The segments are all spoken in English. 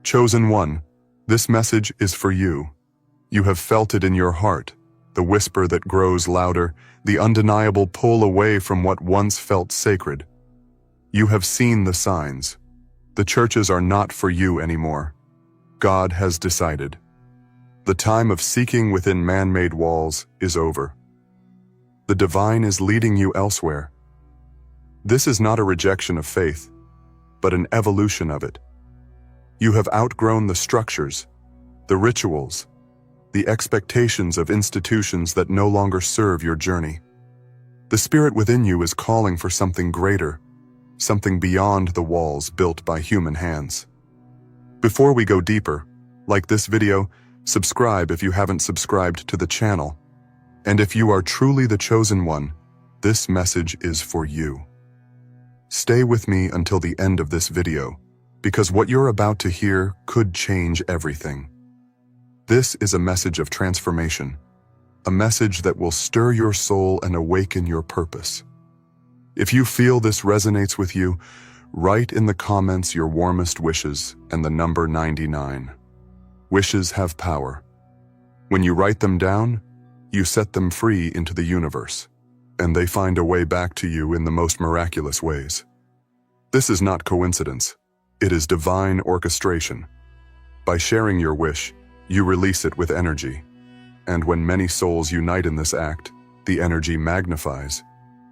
Chosen one, this message is for you. You have felt it in your heart, the whisper that grows louder, the undeniable pull away from what once felt sacred. You have seen the signs. The churches are not for you anymore. God has decided. The time of seeking within man-made walls is over. The divine is leading you elsewhere. This is not a rejection of faith, but an evolution of it. You have outgrown the structures, the rituals, the expectations of institutions that no longer serve your journey. The spirit within you is calling for something greater, something beyond the walls built by human hands. Before we go deeper, like this video, subscribe if you haven't subscribed to the channel. And if you are truly the chosen one, this message is for you. Stay with me until the end of this video, because what you're about to hear could change everything. This is a message of transformation, a message that will stir your soul and awaken your purpose. If you feel this resonates with you, write in the comments your warmest wishes and the number 99. Wishes have power. When you write them down, you set them free into the universe, and they find a way back to you in the most miraculous ways. This is not coincidence. It is divine orchestration. By sharing your wish, you release it with energy. And when many souls unite in this act, the energy magnifies,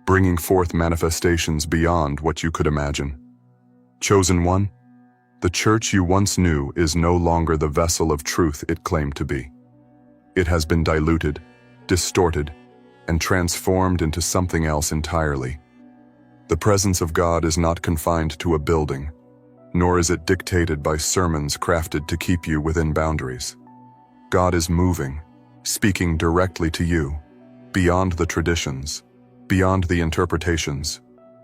bringing forth manifestations beyond what you could imagine. Chosen one, the church you once knew is no longer the vessel of truth it claimed to be. It has been diluted, distorted, and transformed into something else entirely. The presence of God is not confined to a building, nor is it dictated by sermons crafted to keep you within boundaries. God is moving, speaking directly to you, beyond the traditions, beyond the interpretations,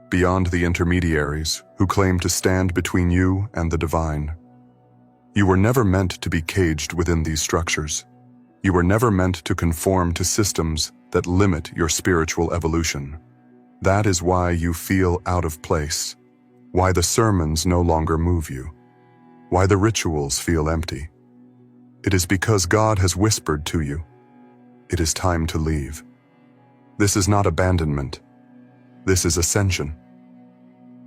beyond the intermediaries who claim to stand between you and the divine. You were never meant to be caged within these structures. You were never meant to conform to systems that limit your spiritual evolution. That is why you feel out of place, why the sermons no longer move you, why the rituals feel empty. It is because God has whispered to you, it is time to leave. This is not abandonment. This is ascension.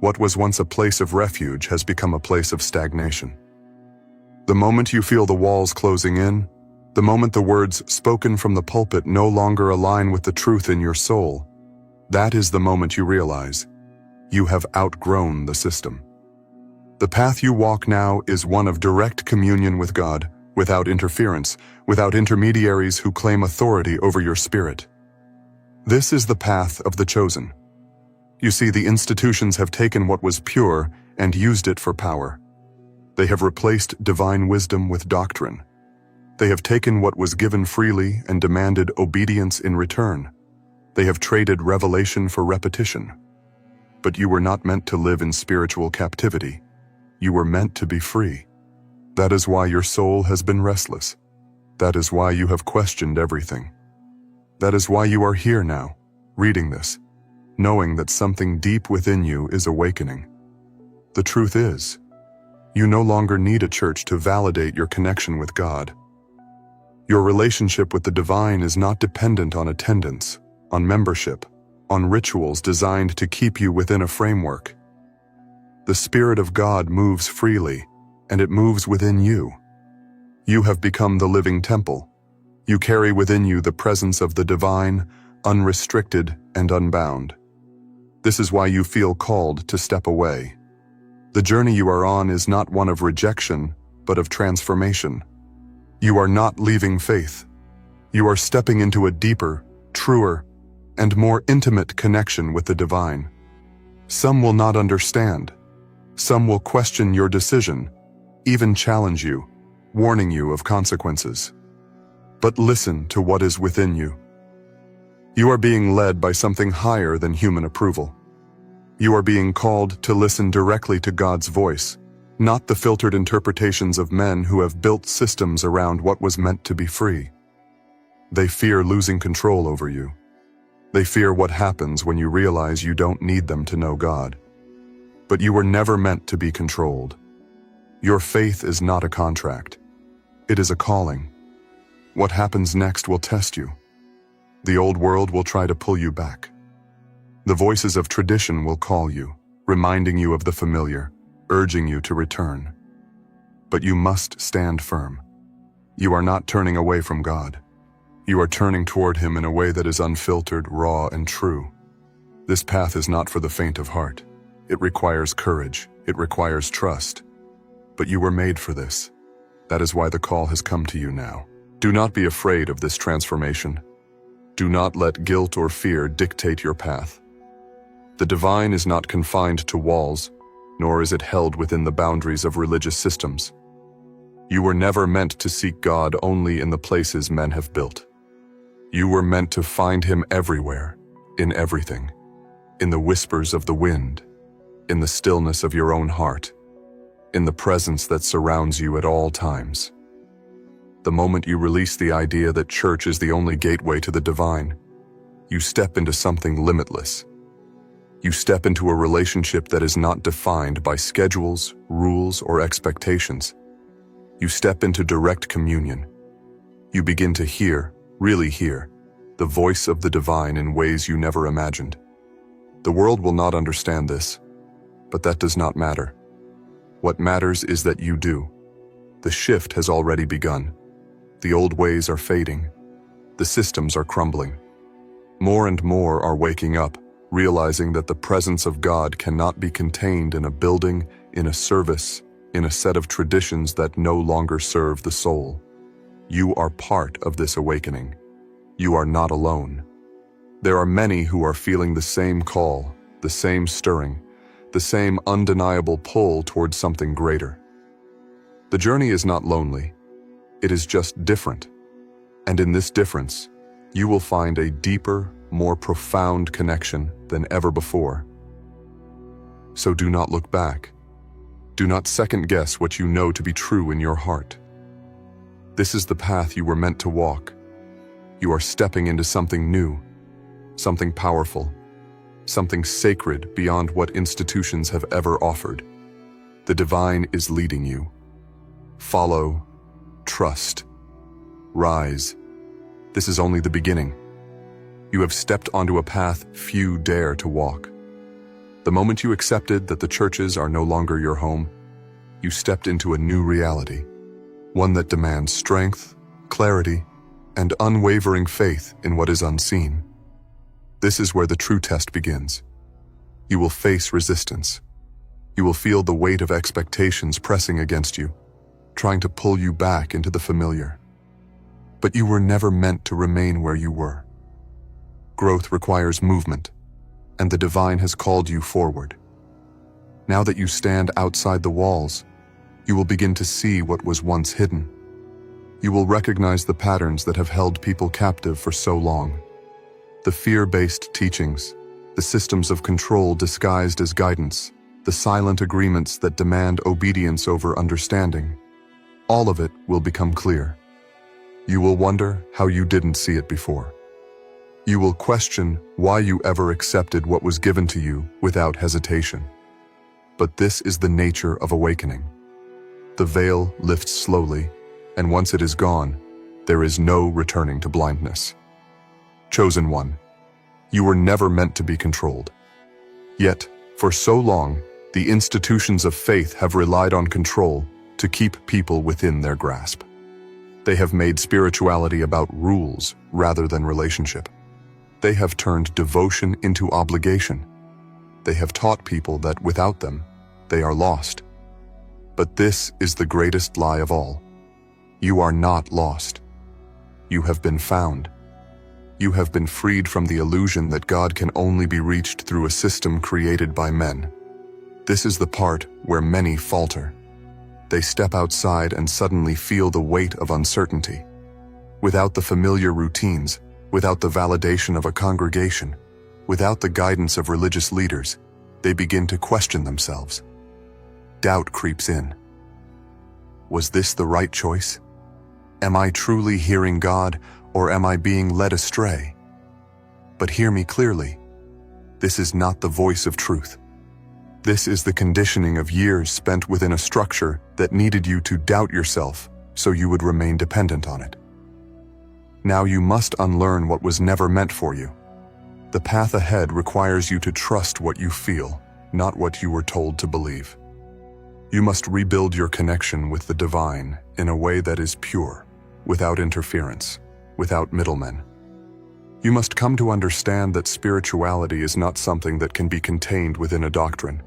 What was once a place of refuge has become a place of stagnation. The moment you feel the walls closing in, the moment the words spoken from the pulpit no longer align with the truth in your soul, that is the moment you realize you have outgrown the system. The path you walk now is one of direct communion with God, without interference, without intermediaries who claim authority over your spirit. This is the path of the chosen. You see, the institutions have taken what was pure and used it for power. They have replaced divine wisdom with doctrine. They have taken what was given freely and demanded obedience in return. They have traded revelation for repetition. But you were not meant to live in spiritual captivity. You were meant to be free. That is why your soul has been restless. That is why you have questioned everything. That is why you are here now, reading this, knowing that something deep within you is awakening. The truth is, you no longer need a church to validate your connection with God. Your relationship with the divine is not dependent on attendance, on membership, on rituals designed to keep you within a framework. The Spirit of God moves freely, and it moves within you. You have become the living temple. You carry within you the presence of the divine, unrestricted and unbound. This is why you feel called to step away. The journey you are on is not one of rejection, but of transformation. You are not leaving faith. You are stepping into a deeper, truer, and more intimate connection with the divine. Some will not understand. Some will question your decision, even challenge you, warning you of consequences. But listen to what is within you. You are being led by something higher than human approval. You are being called to listen directly to God's voice, not the filtered interpretations of men who have built systems around what was meant to be free. They fear losing control over you. They fear what happens when you realize you don't need them to know God. But you were never meant to be controlled. Your faith is not a contract. It is a calling. What happens next will test you. The old world will try to pull you back. The voices of tradition will call you, reminding you of the familiar, urging you to return. But you must stand firm. You are not turning away from God. You are turning toward Him in a way that is unfiltered, raw, and true. This path is not for the faint of heart. It requires courage. It requires trust. But you were made for this. That is why the call has come to you now. Do not be afraid of this transformation. Do not let guilt or fear dictate your path. The divine is not confined to walls, nor is it held within the boundaries of religious systems. You were never meant to seek God only in the places men have built. You were meant to find Him everywhere, in everything, in the whispers of the wind, in the stillness of your own heart, in the presence that surrounds you at all times. The moment you release the idea that church is the only gateway to the divine, you step into something limitless. You step into a relationship that is not defined by schedules, rules, or expectations. You step into direct communion. You begin to hear, really hear, the voice of the divine in ways you never imagined. The world will not understand this, but that does not matter. What matters is that you do. The shift has already begun. The old ways are fading. The systems are crumbling. More and more are waking up, realizing that the presence of God cannot be contained in a building, in a service, in a set of traditions that no longer serve the soul. You are part of this awakening. You are not alone. There are many who are feeling the same call, the same stirring, the same undeniable pull towards something greater. The journey is not lonely. It is just different. And in this difference, you will find a deeper, more profound connection than ever before. So do not look back. Do not second-guess what you know to be true in your heart. This is the path you were meant to walk. You are stepping into something new, something powerful, something sacred beyond what institutions have ever offered. The divine is leading you. Follow, trust, rise. This is only the beginning. You have stepped onto a path few dare to walk. The moment you accepted that the churches are no longer your home, you stepped into a new reality, one that demands strength, clarity, and unwavering faith in what is unseen. This is where the true test begins. You will face resistance. You will feel the weight of expectations pressing against you, trying to pull you back into the familiar. But you were never meant to remain where you were. Growth requires movement, and the divine has called you forward. Now that you stand outside the walls, you will begin to see what was once hidden. You will recognize the patterns that have held people captive for so long. The fear-based teachings, the systems of control disguised as guidance, the silent agreements that demand obedience over understanding. All of it will become clear. You will wonder how you didn't see it before. You will question why you ever accepted what was given to you without hesitation. But this is the nature of awakening. The veil lifts slowly, and once it is gone, there is no returning to blindness. Chosen one, you were never meant to be controlled. Yet, for so long, the institutions of faith have relied on control to keep people within their grasp. They have made spirituality about rules rather than relationship. They have turned devotion into obligation. They have taught people that without them, they are lost. But this is the greatest lie of all. You are not lost. You have been found. You have been freed from the illusion that God can only be reached through a system created by men. This is the part where many falter. They step outside and suddenly feel the weight of uncertainty. Without the familiar routines, without the validation of a congregation, without the guidance of religious leaders, they begin to question themselves. Doubt creeps in. Was this the right choice? Am I truly hearing God, or am I being led astray? But hear me clearly. This is not the voice of truth. This is the conditioning of years spent within a structure that needed you to doubt yourself so you would remain dependent on it. Now you must unlearn what was never meant for you. The path ahead requires you to trust what you feel, not what you were told to believe. You must rebuild your connection with the divine in a way that is pure, without interference, without middlemen. You must come to understand that spirituality is not something that can be contained within a doctrine,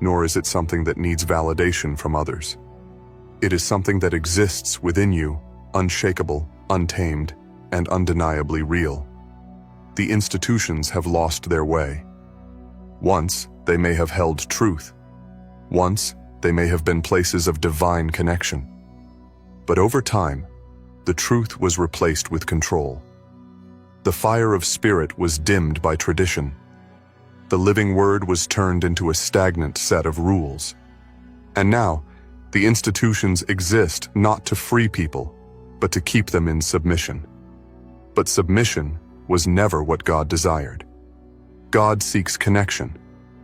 nor is it something that needs validation from others. It is something that exists within you, unshakable, untamed, and undeniably real. The institutions have lost their way. Once, they may have held truth. Once, they may have been places of divine connection. But over time, the truth was replaced with control. The fire of spirit was dimmed by tradition. The living word was turned into a stagnant set of rules. And now, the institutions exist not to free people, but to keep them in submission. But submission was never what God desired. God seeks connection,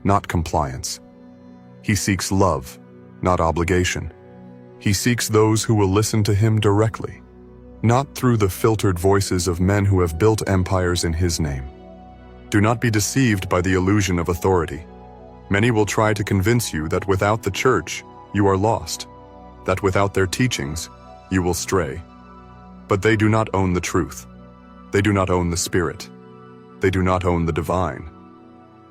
not compliance. He seeks love, not obligation. He seeks those who will listen to him directly, not through the filtered voices of men who have built empires in his name. Do not be deceived by the illusion of authority. Many will try to convince you that without the church, you are lost, that without their teachings, you will stray. But they do not own the truth. They do not own the Spirit. They do not own the divine.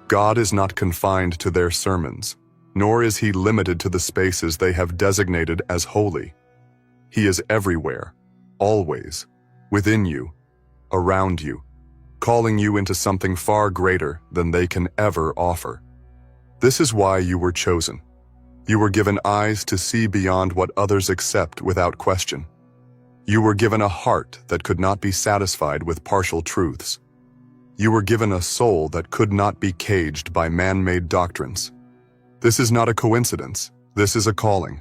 God is not confined to their sermons, nor is he limited to the spaces they have designated as holy. He is everywhere, always, within you, around you, calling you into something far greater than they can ever offer. This is why you were chosen. You were given eyes to see beyond what others accept without question. You were given a heart that could not be satisfied with partial truths. You were given a soul that could not be caged by man-made doctrines. This is not a coincidence. This is a calling.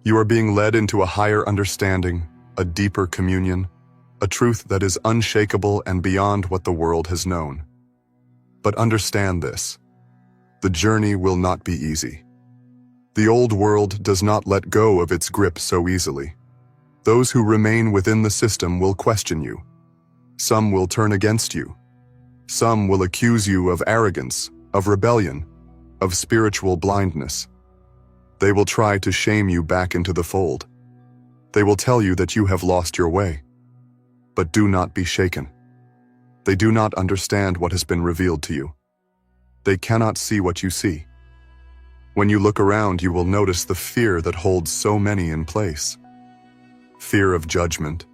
You are being led into a higher understanding, a deeper communion, a truth that is unshakable and beyond what the world has known. But understand this: the journey will not be easy. The old world does not let go of its grip so easily. Those who remain within the system will question you. Some will turn against you. Some will accuse you of arrogance, of rebellion, of spiritual blindness. They will try to shame you back into the fold. They will tell you that you have lost your way. But do not be shaken. They do not understand what has been revealed to you. They cannot see what you see. When you look around, you will notice the fear that holds so many in place. Fear of judgment,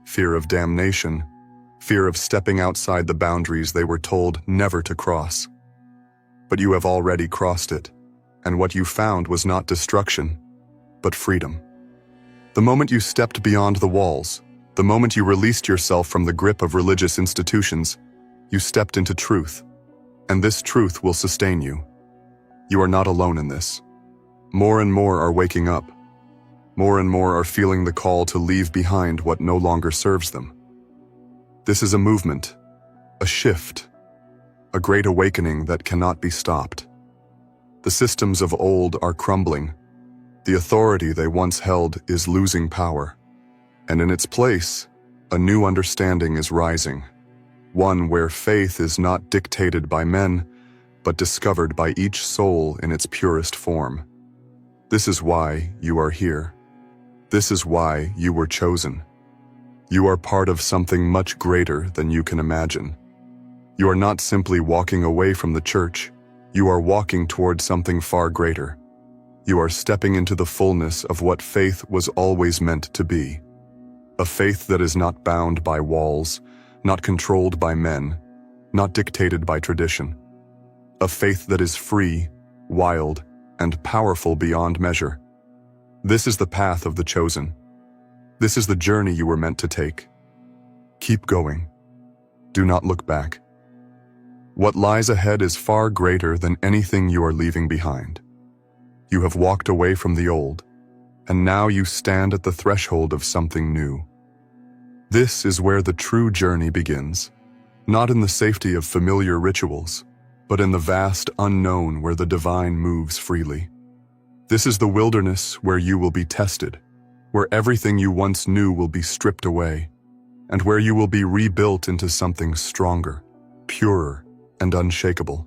fear of damnation, fear of stepping outside the boundaries they were told never to cross. But you have already crossed it, and what you found was not destruction, but freedom. The moment you stepped beyond the walls, the moment you released yourself from the grip of religious institutions, you stepped into truth, and this truth will sustain you. You are not alone in this. More and more are waking up. More and more are feeling the call to leave behind what no longer serves them. This is a movement, a shift, a great awakening that cannot be stopped. The systems of old are crumbling. The authority they once held is losing power. And in its place, a new understanding is rising. One where faith is not dictated by men, but discovered by each soul in its purest form. This is why you are here. This is why you were chosen. You are part of something much greater than you can imagine. You are not simply walking away from the church. You are walking toward something far greater. You are stepping into the fullness of what faith was always meant to be. A faith that is not bound by walls, not controlled by men, not dictated by tradition. A faith that is free, wild, and powerful beyond measure. This is the path of the chosen. This is the journey you were meant to take. Keep going. Do not look back. What lies ahead is far greater than anything you are leaving behind. You have walked away from the old, and now you stand at the threshold of something new. This is where the true journey begins, not in the safety of familiar rituals, but in the vast unknown where the divine moves freely. This is the wilderness where you will be tested, where everything you once knew will be stripped away, and where you will be rebuilt into something stronger, purer, and unshakable.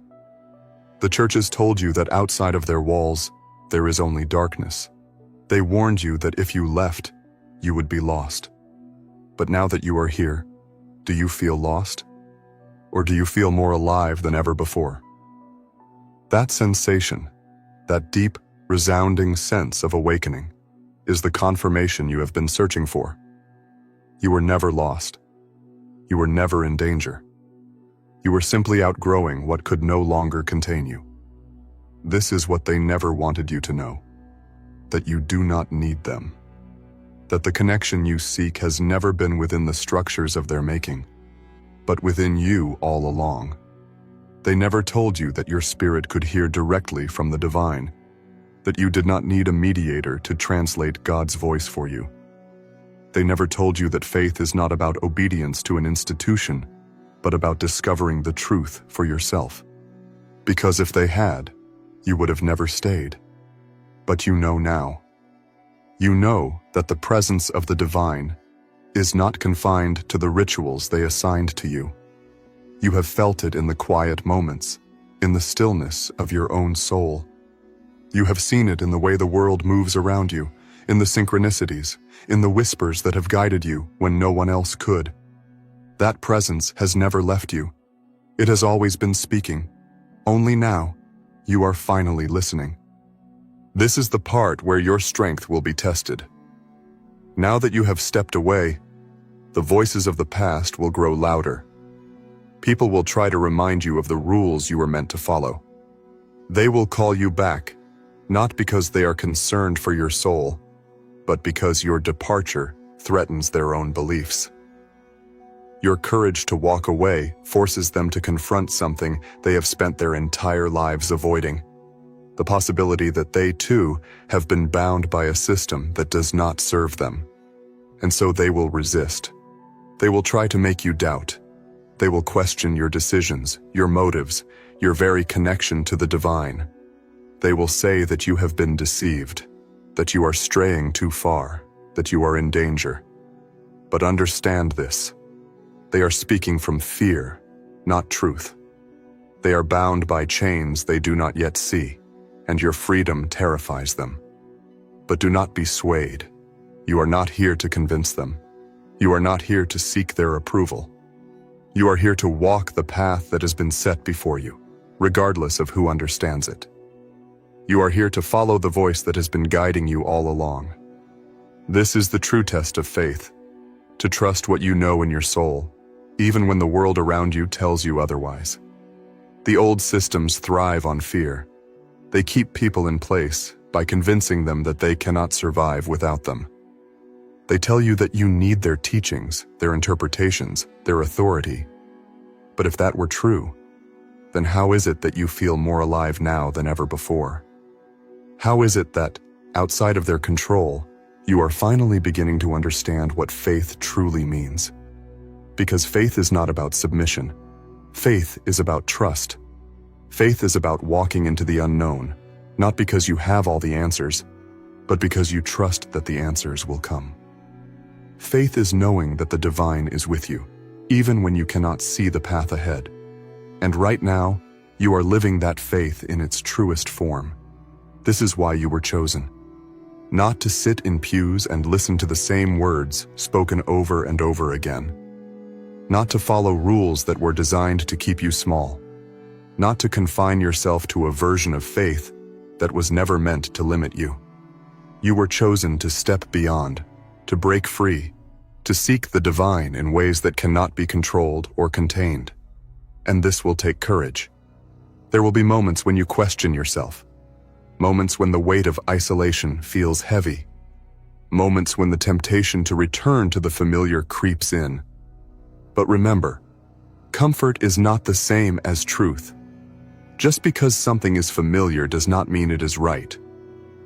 The churches told you that outside of their walls, there is only darkness. They warned you that if you left, you would be lost. But now that you are here, do you feel lost? Or do you feel more alive than ever before? That sensation, that deep, resounding sense of awakening, is the confirmation you have been searching for. You were never lost. You were never in danger. You were simply outgrowing what could no longer contain you. This is what they never wanted you to know, that you do not need them, that the connection you seek has never been within the structures of their making, but within you all along. They never told you that your spirit could hear directly from the divine, that you did not need a mediator to translate God's voice for you. They never told you that faith is not about obedience to an institution, but about discovering the truth for yourself. Because if they had, you would have never stayed. But you know now. You know that the presence of the divine is not confined to the rituals they assigned to you. You have felt it in the quiet moments, in the stillness of your own soul. You have seen it in the way the world moves around you, in the synchronicities, in the whispers that have guided you when no one else could. That presence has never left you. It has always been speaking. Only now, you are finally listening. This is the part where your strength will be tested. Now that you have stepped away, the voices of the past will grow louder. People will try to remind you of the rules you were meant to follow. They will call you back, not because they are concerned for your soul, but because your departure threatens their own beliefs. Your courage to walk away forces them to confront something they have spent their entire lives avoiding. The possibility that they, too, have been bound by a system that does not serve them. And so they will resist. They will try to make you doubt. They will question your decisions, your motives, your very connection to the divine. They will say that you have been deceived, that you are straying too far, that you are in danger. But understand this. They are speaking from fear, not truth. They are bound by chains they do not yet see, and your freedom terrifies them. But do not be swayed. You are not here to convince them. You are not here to seek their approval. You are here to walk the path that has been set before you, regardless of who understands it. You are here to follow the voice that has been guiding you all along. This is the true test of faith, to trust what you know in your soul, even when the world around you tells you otherwise. The old systems thrive on fear. They keep people in place by convincing them that they cannot survive without them. They tell you that you need their teachings, their interpretations, their authority. But if that were true, then how is it that you feel more alive now than ever before? How is it that, outside of their control, you are finally beginning to understand what faith truly means? Because faith is not about submission. Faith is about trust. Faith is about walking into the unknown, not because you have all the answers, but because you trust that the answers will come. Faith is knowing that the divine is with you, even when you cannot see the path ahead. And right now, you are living that faith in its truest form. This is why you were chosen. Not to sit in pews and listen to the same words spoken over and over again. Not to follow rules that were designed to keep you small. Not to confine yourself to a version of faith that was never meant to limit you. You were chosen to step beyond, to break free, to seek the divine in ways that cannot be controlled or contained. And this will take courage. There will be moments when you question yourself. Moments when the weight of isolation feels heavy. Moments when the temptation to return to the familiar creeps in. But remember, comfort is not the same as truth. Just because something is familiar does not mean it is right.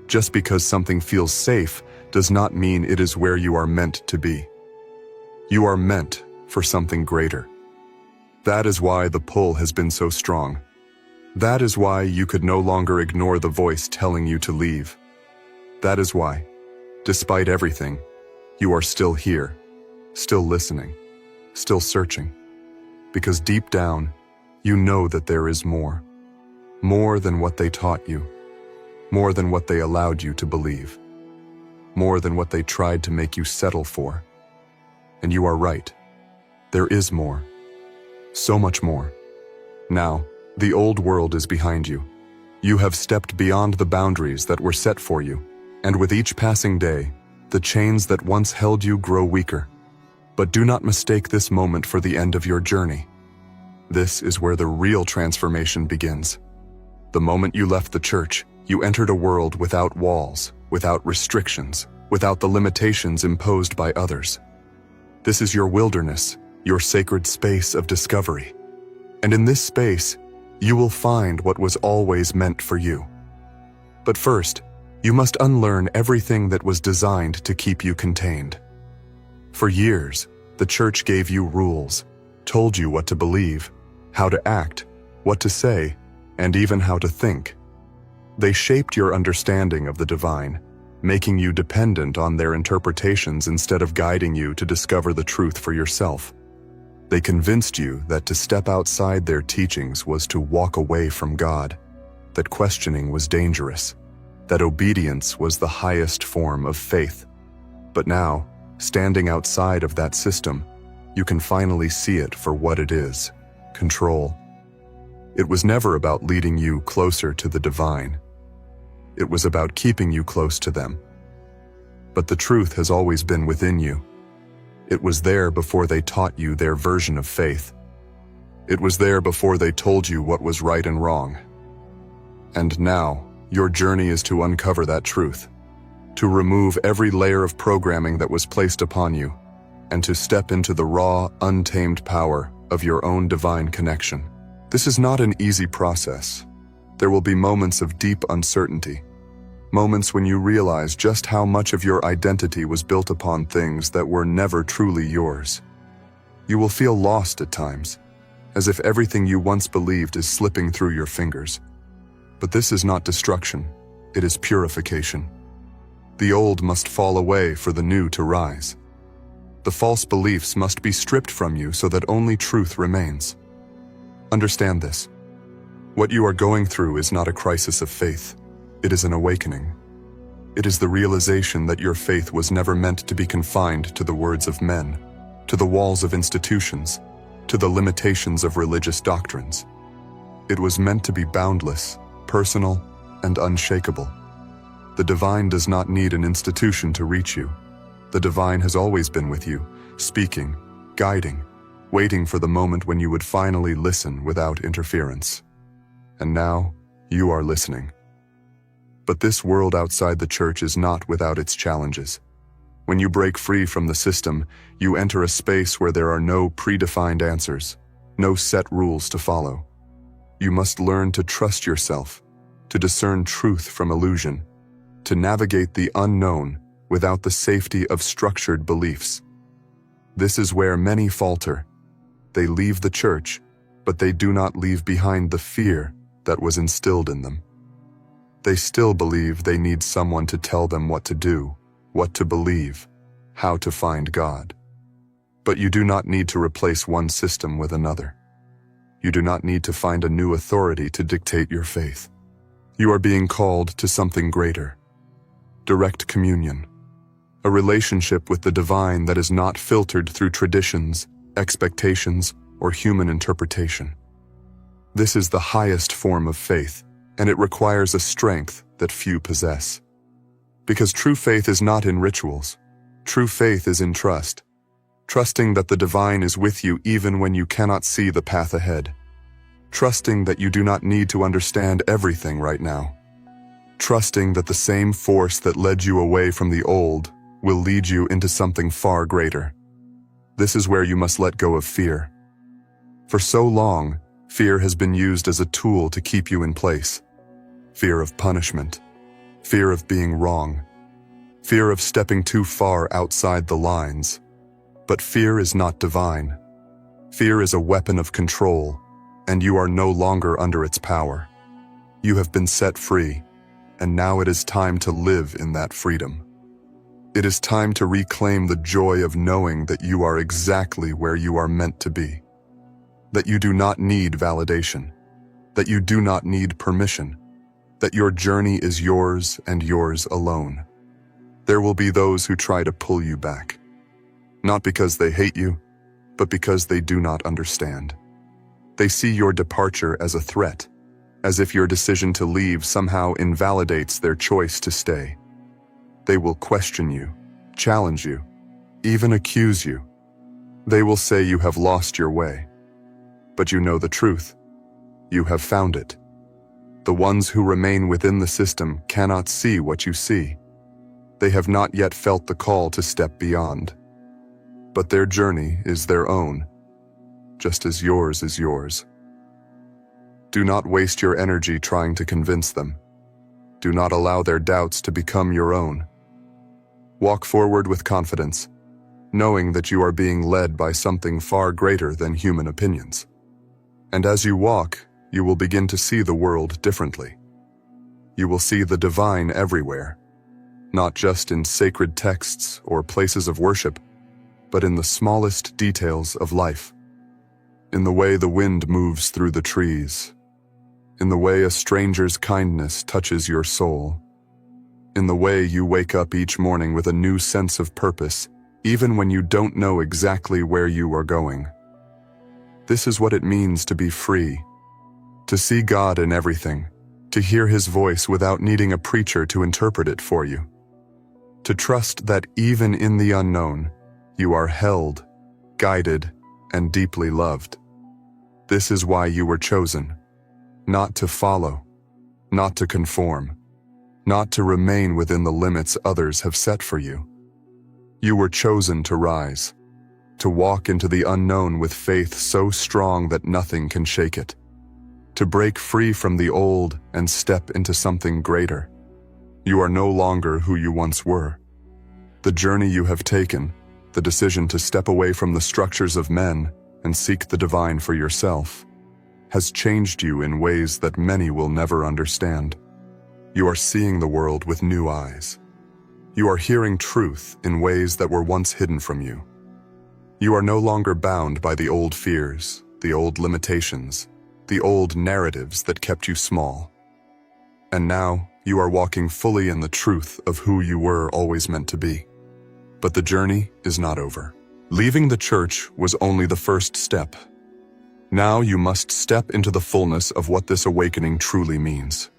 Just because something feels safe does not mean it is where you are meant to be. You are meant for something greater. That is why the pull has been so strong. That is why you could no longer ignore the voice telling you to leave. That is why, despite everything, you are still here, still listening, still searching. Because deep down, you know that there is more. More than what they taught you. More than what they allowed you to believe. More than what they tried to make you settle for. And you are right. There is more. So much more. Now, the old world is behind you. You have stepped beyond the boundaries that were set for you, and with each passing day, the chains that once held you grow weaker. But do not mistake this moment for the end of your journey. This is where the real transformation begins. The moment you left the church, you entered a world without walls, without restrictions, without the limitations imposed by others. This is your wilderness, your sacred space of discovery. And in this space, you will find what was always meant for you. But first, you must unlearn everything that was designed to keep you contained. For years, the church gave you rules, told you what to believe, how to act, what to say, and even how to think. They shaped your understanding of the divine, making you dependent on their interpretations instead of guiding you to discover the truth for yourself. They convinced you that to step outside their teachings was to walk away from God, that questioning was dangerous, that obedience was the highest form of faith. But now, standing outside of that system, you can finally see it for what it is: control. It was never about leading you closer to the divine. It was about keeping you close to them. But the truth has always been within you. It was there before they taught you their version of faith. It was there before they told you what was right and wrong. And now, your journey is to uncover that truth, to remove every layer of programming that was placed upon you, and to step into the raw, untamed power of your own divine connection. This is not an easy process. There will be moments of deep uncertainty, moments when you realize just how much of your identity was built upon things that were never truly yours. You will feel lost at times, as if everything you once believed is slipping through your fingers. But this is not destruction, it is purification. The old must fall away for the new to rise. The false beliefs must be stripped from you so that only truth remains. Understand this. What you are going through is not a crisis of faith. It is an awakening. It is the realization that your faith was never meant to be confined to the words of men, to the walls of institutions, to the limitations of religious doctrines. It was meant to be boundless, personal, and unshakable. The divine does not need an institution to reach you. The divine has always been with you, speaking, guiding, waiting for the moment when you would finally listen without interference. And now, you are listening. But this world outside the church is not without its challenges. When you break free from the system, you enter a space where there are no predefined answers, no set rules to follow. You must learn to trust yourself, to discern truth from illusion, to navigate the unknown without the safety of structured beliefs. This is where many falter. They leave the church, but they do not leave behind the fear that was instilled in them. They still believe they need someone to tell them what to do, what to believe, how to find God. But you do not need to replace one system with another. You do not need to find a new authority to dictate your faith. You are being called to something greater. Direct communion. A relationship with the divine that is not filtered through traditions, expectations, or human interpretation. This is the highest form of faith, and it requires a strength that few possess. Because true faith is not in rituals. True faith is in trust. Trusting that the divine is with you even when you cannot see the path ahead. Trusting that you do not need to understand everything right now. Trusting that the same force that led you away from the old will lead you into something far greater. This is where you must let go of fear. For so long, fear has been used as a tool to keep you in place. Fear of punishment. Fear of being wrong. Fear of stepping too far outside the lines. But fear is not divine. Fear is a weapon of control, and you are no longer under its power. You have been set free, and now it is time to live in that freedom. It is time to reclaim the joy of knowing that you are exactly where you are meant to be. That you do not need validation. That you do not need permission. That your journey is yours and yours alone. There will be those who try to pull you back. Not because they hate you, but because they do not understand. They see your departure as a threat, as if your decision to leave somehow invalidates their choice to stay. They will question you, challenge you, even accuse you. They will say you have lost your way. But you know the truth. You have found it. The ones who remain within the system cannot see what you see. They have not yet felt the call to step beyond. But their journey is their own, just as yours is yours. Do not waste your energy trying to convince them. Do not allow their doubts to become your own. Walk forward with confidence, knowing that you are being led by something far greater than human opinions. And as you walk, you will begin to see the world differently. You will see the divine everywhere, not just in sacred texts or places of worship, but in the smallest details of life. In the way the wind moves through the trees, in the way a stranger's kindness touches your soul, in the way you wake up each morning with a new sense of purpose, even when you don't know exactly where you are going. This is what it means to be free, to see God in everything, to hear His voice without needing a preacher to interpret it for you, to trust that even in the unknown, you are held, guided, and deeply loved. This is why you were chosen, not to follow, not to conform, not to remain within the limits others have set for you. You were chosen to rise, to walk into the unknown with faith so strong that nothing can shake it, to break free from the old and step into something greater. You are no longer who you once were. The journey you have taken, the decision to step away from the structures of men and seek the divine for yourself, has changed you in ways that many will never understand. You are seeing the world with new eyes. You are hearing truth in ways that were once hidden from you. You are no longer bound by the old fears, the old limitations, the old narratives that kept you small. And now you are walking fully in the truth of who you were always meant to be. But the journey is not over. Leaving the church was only the first step. Now you must step into the fullness of what this awakening truly means.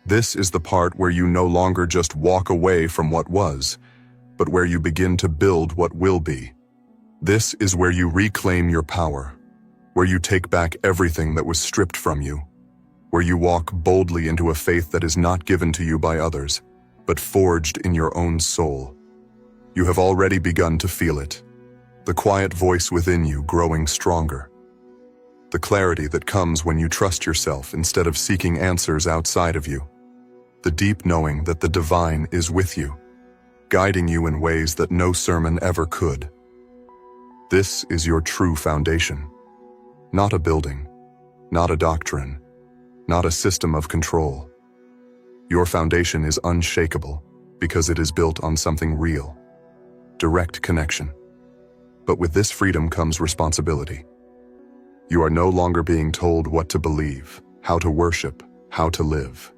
This is the part where you no longer just walk away from what was, but where you begin to build what will be. This is where you reclaim your power, where you take back everything that was stripped from you, where you walk boldly into a faith that is not given to you by others, but forged in your own soul. You have already begun to feel it, the quiet voice within you growing stronger, the clarity that comes when you trust yourself instead of seeking answers outside of you, the deep knowing that the divine is with you, guiding you in ways that no sermon ever could. This is your true foundation, not a building, not a doctrine, not a system of control. Your foundation is unshakable because it is built on something real. Direct connection. But with this freedom comes responsibility. You are no longer being told what to believe, how to worship, how to live.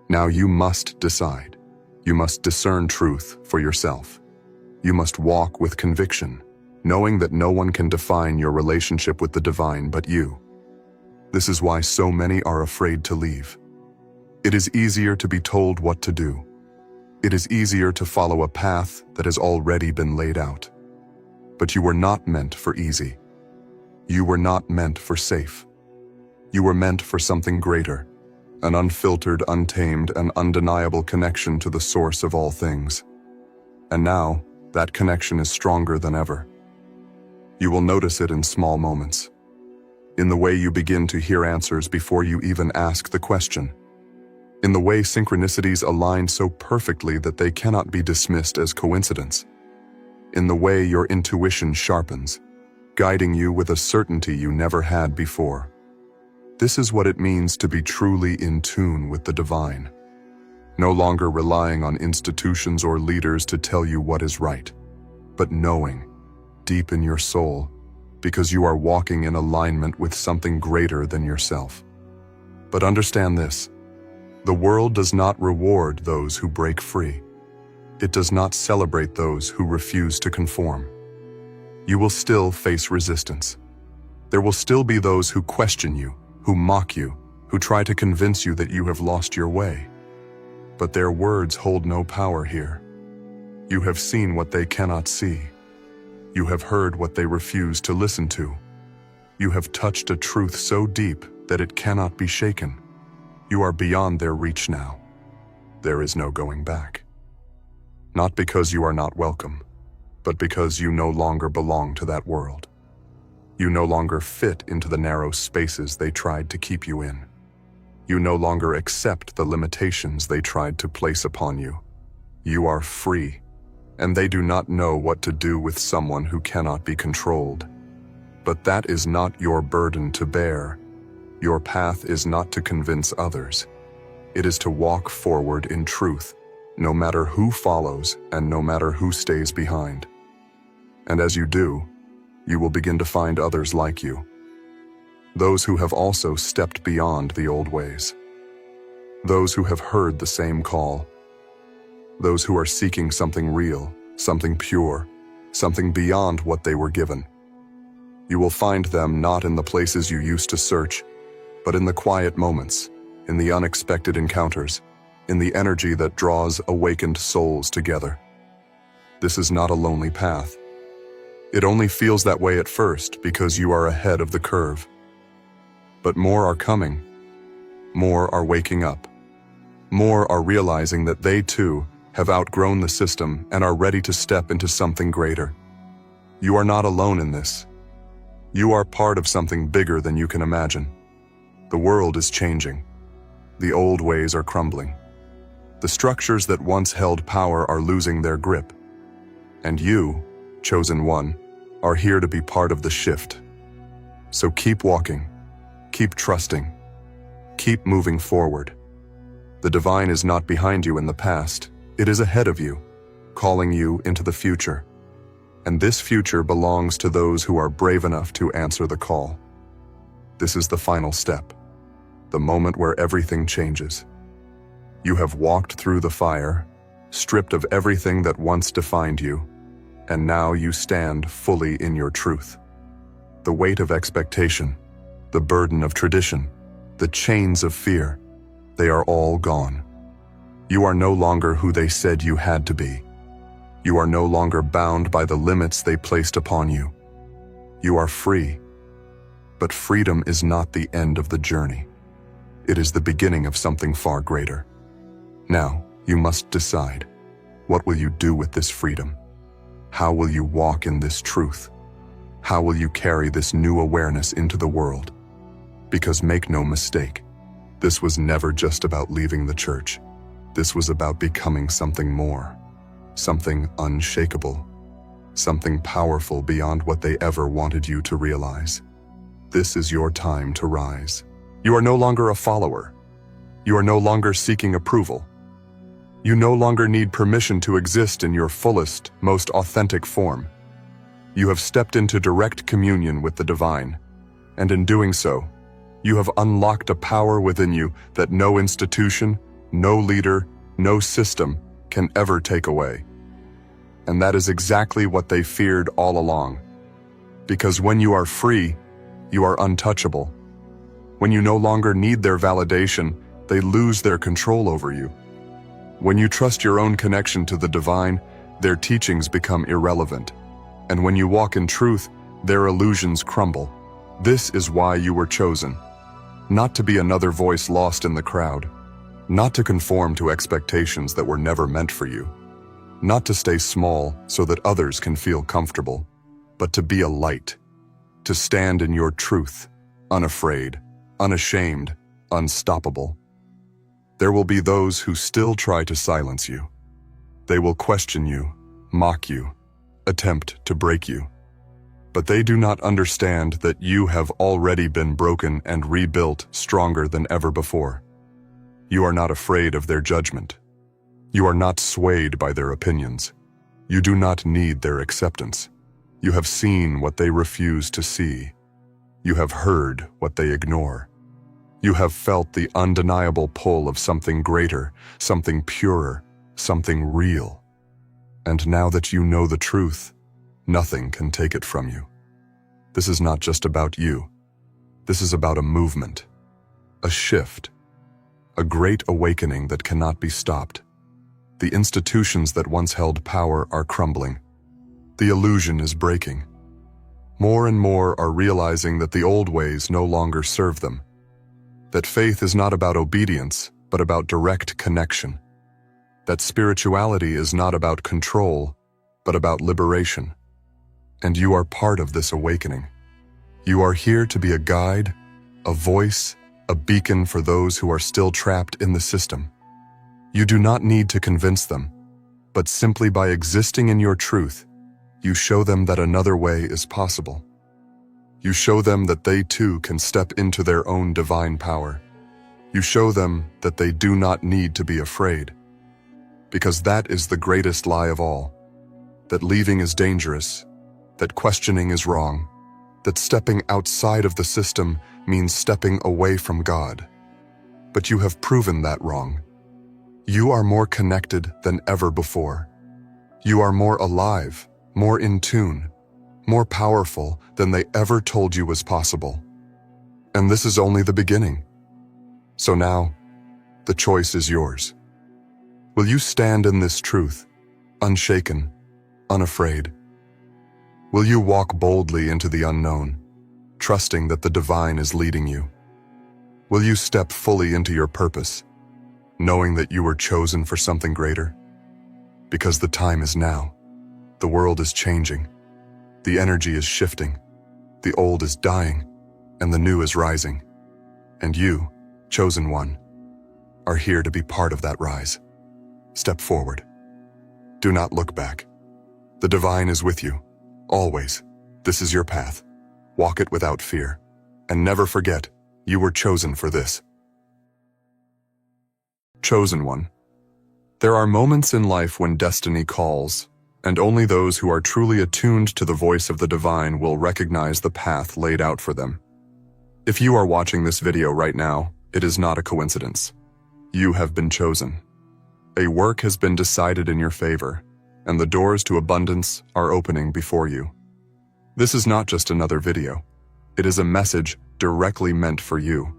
Now you must decide. You must discern truth for yourself. You must walk with conviction, knowing that no one can define your relationship with the divine but you. This is why so many are afraid to leave. It is easier to be told what to do. It is easier to follow a path that has already been laid out. But you were not meant for easy. You were not meant for safe. You were meant for something greater, an unfiltered, untamed, and undeniable connection to the source of all things. And now, that connection is stronger than ever. You will notice it in small moments, in the way you begin to hear answers before you even ask the question, in the way synchronicities align so perfectly that they cannot be dismissed as coincidence, in the way your intuition sharpens, guiding you with a certainty you never had before. This is what it means to be truly in tune with the divine. No longer relying on institutions or leaders to tell you what is right, but knowing, deep in your soul, because you are walking in alignment with something greater than yourself. But understand this, the world does not reward those who break free. It does not celebrate those who refuse to conform. You will still face resistance. There will still be those who question you, who mock you, who try to convince you that you have lost your way. But their words hold no power here. You have seen what they cannot see. You have heard what they refuse to listen to. You have touched a truth so deep that it cannot be shaken. You are beyond their reach now. There is no going back. Not because you are not welcome, but because you no longer belong to that world. You no longer fit into the narrow spaces they tried to keep you in. You no longer accept the limitations they tried to place upon you. You are free, and they do not know what to do with someone who cannot be controlled. But that is not your burden to bear. Your path is not to convince others. It is to walk forward in truth, no matter who follows and no matter who stays behind. And as you do, you will begin to find others like you. Those who have also stepped beyond the old ways. Those who have heard the same call. Those who are seeking something real, something pure, something beyond what they were given. You will find them not in the places you used to search, but in the quiet moments, in the unexpected encounters, in the energy that draws awakened souls together. This is not a lonely path. It only feels that way at first because you are ahead of the curve. But more are coming. More are waking up. More are realizing that they too have outgrown the system and are ready to step into something greater. You are not alone in this. You are part of something bigger than you can imagine. The world is changing. The old ways are crumbling. The structures that once held power are losing their grip. And you, chosen one, are here to be part of the shift. So keep walking, keep trusting, keep moving forward. The divine is not behind you in the past, it is ahead of you, calling you into the future. And this future belongs to those who are brave enough to answer the call. This is the final step, the moment where everything changes. You have walked through the fire, stripped of everything that once defined you, and now you stand fully in your truth. The weight of expectation, the burden of tradition, the chains of fear, they are all gone. You are no longer who they said you had to be. You are no longer bound by the limits they placed upon you. You are free. But freedom is not the end of the journey. It is the beginning of something far greater. Now, you must decide. What will you do with this freedom? How will you walk in this truth? How will you carry this new awareness into the world? Because make no mistake, this was never just about leaving the church. This was about becoming something more, something unshakable, something powerful beyond what they ever wanted you to realize. This is your time to rise. You are no longer a follower. You are no longer seeking approval. You no longer need permission to exist in your fullest, most authentic form. You have stepped into direct communion with the divine, and in doing so, you have unlocked a power within you that no institution, no leader, no system can ever take away. And that is exactly what they feared all along. Because when you are free, you are untouchable. When you no longer need their validation, they lose their control over you. When you trust your own connection to the divine, their teachings become irrelevant. And when you walk in truth, their illusions crumble. This is why you were chosen. Not to be another voice lost in the crowd. Not to conform to expectations that were never meant for you. Not to stay small so that others can feel comfortable, but to be a light. To stand in your truth, unafraid, unashamed, unstoppable. There will be those who still try to silence you. They will question you, mock you, attempt to break you. But they do not understand that you have already been broken and rebuilt stronger than ever before. You are not afraid of their judgment. You are not swayed by their opinions. You do not need their acceptance. You have seen what they refuse to see. You have heard what they ignore. You have felt the undeniable pull of something greater, something purer, something real. And now that you know the truth, nothing can take it from you. This is not just about you. This is about a movement, a shift, a great awakening that cannot be stopped. The institutions that once held power are crumbling. The illusion is breaking. More and more are realizing that the old ways no longer serve them. That faith is not about obedience, but about direct connection. That spirituality is not about control, but about liberation. And you are part of this awakening. You are here to be a guide, a voice, a beacon for those who are still trapped in the system. You do not need to convince them, but simply by existing in your truth, you show them that another way is possible. You show them that they too can step into their own divine power. You show them that they do not need to be afraid. Because that is the greatest lie of all. That leaving is dangerous, that questioning is wrong, that stepping outside of the system means stepping away from God. But you have proven that wrong. You are more connected than ever before. You are more alive, more in tune, more powerful than they ever told you was possible. And this is only the beginning. So now, the choice is yours. Will you stand in this truth, unshaken, unafraid? Will you walk boldly into the unknown, trusting that the divine is leading you? Will you step fully into your purpose, knowing that you were chosen for something greater? Because the time is now. The world is changing. The energy is shifting. The old is dying, and the new is rising. And you, chosen one, are here to be part of that rise. Step forward. Do not look back. The divine is with you, always. This is your path. Walk it without fear. And never forget, you were chosen for this. Chosen one. There are moments in life when destiny calls, and only those who are truly attuned to the voice of the divine will recognize the path laid out for them. If you are watching this video right now, it is not a coincidence. You have been chosen. A work has been decided in your favor, and the doors to abundance are opening before you. This is not just another video. It is a message directly meant for you.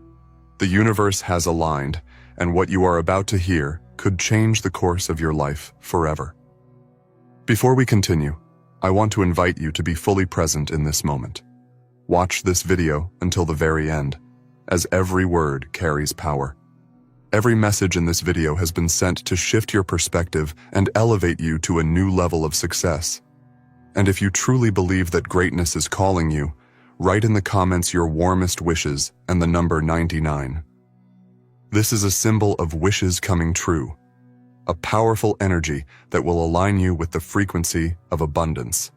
The universe has aligned, and what you are about to hear could change the course of your life forever. Before we continue, I want to invite you to be fully present in this moment. Watch this video until the very end, as every word carries power. Every message in this video has been sent to shift your perspective and elevate you to a new level of success. And if you truly believe that greatness is calling you, write in the comments your warmest wishes and the number 99. This is a symbol of wishes coming true, a powerful energy that will align you with the frequency of abundance.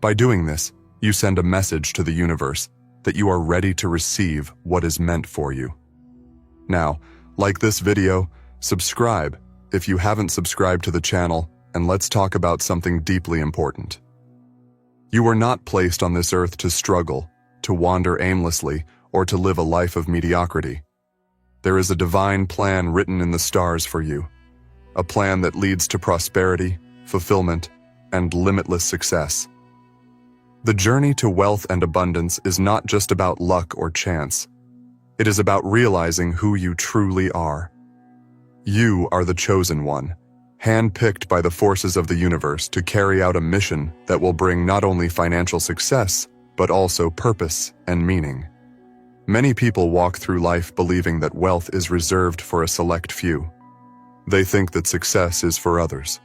By doing this, you send a message to the universe that you are ready to receive what is meant for you. Now, like this video, subscribe if you haven't subscribed to the channel, and let's talk about something deeply important. You were not placed on this earth to struggle, to wander aimlessly, or to live a life of mediocrity. There is a divine plan written in the stars for you, a plan that leads to prosperity, fulfillment, and limitless success. The journey to wealth and abundance is not just about luck or chance. It is about realizing who you truly are. You are the chosen one, handpicked by the forces of the universe to carry out a mission that will bring not only financial success, but also purpose and meaning. Many people walk through life believing that wealth is reserved for a select few. They think that success is for others,